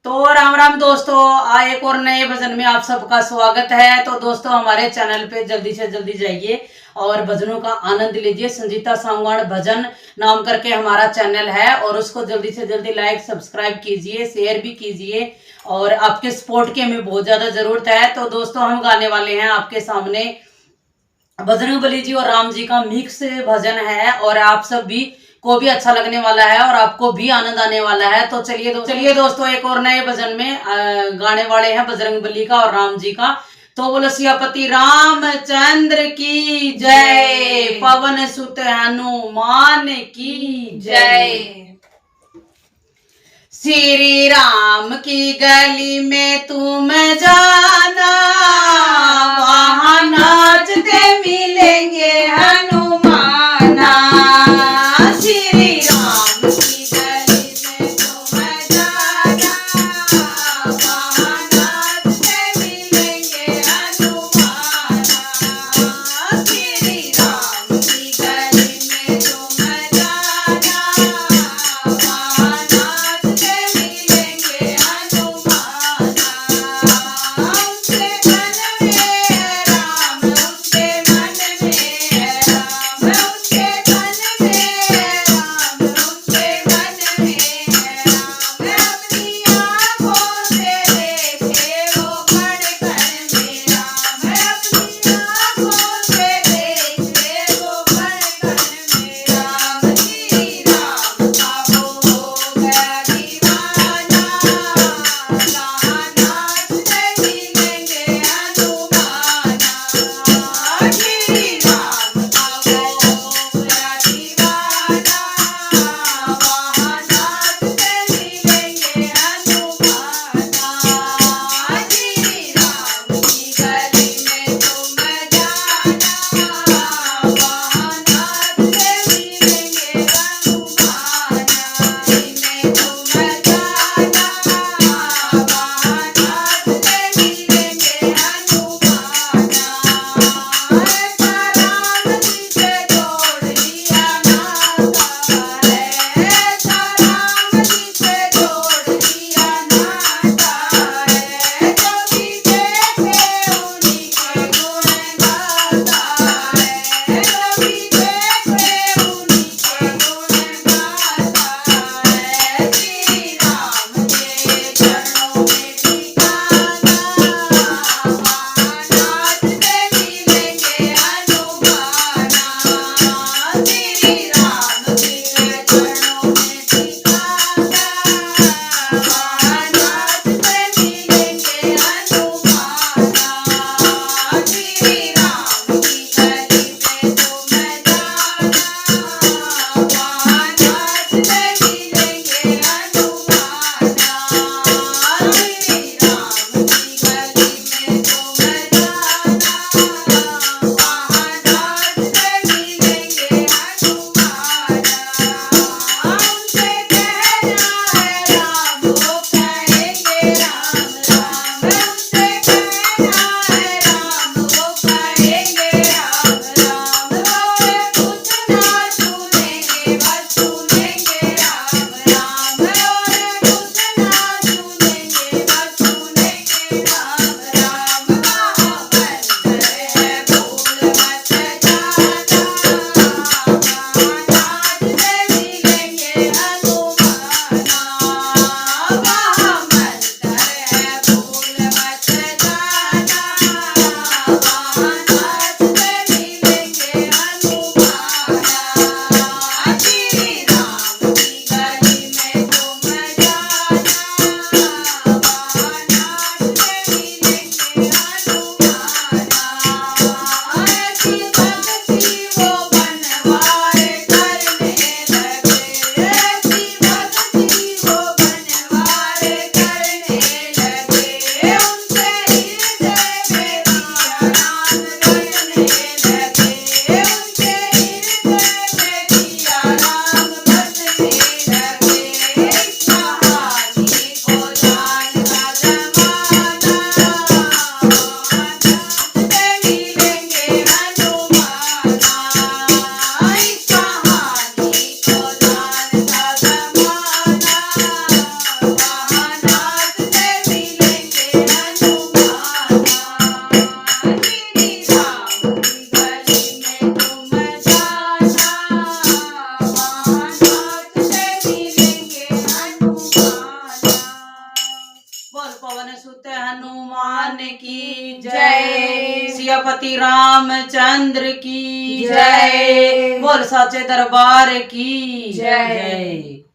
तो राम राम दोस्तों, एक और नए भजन में आप सबका स्वागत है। तो दोस्तों हमारे चैनल पे जल्दी से जल्दी जाइए और भजनों का आनंद लीजिए। संजीता सांगवान भजन नाम करके हमारा चैनल है और उसको जल्दी से जल्दी लाइक सब्सक्राइब कीजिए, शेयर भी कीजिए और आपके सपोर्ट की हमें बहुत ज्यादा जरूरत है। तो दोस्तों हम गाने वाले हैं आपके सामने बजरंग बली जी और राम जी का मिक्स भजन है और आप सब भी को भी अच्छा लगने वाला है और आपको भी आनंद आने वाला है। तो चलिए दोस्तों एक और नए भजन में गाने वाले हैं बजरंग बली का और राम जी का। तो बोलो सियापति रामचंद्र की जय, पवन सुत हनुमान की जय। श्री राम की गली में तुम जाना, वहां नाचते मिलेंगे हनुमाना। श्री राम की गली में तुम जाना, वहां नाचते मिलेंगे हनुमाना। श्री राम की गली में तुम जाना, वहां नाचते मिलेंगे हनुमाना। सुत हनुमान की जय, सियापति रामचंद्र की जय, बोल साचे दरबार की जय।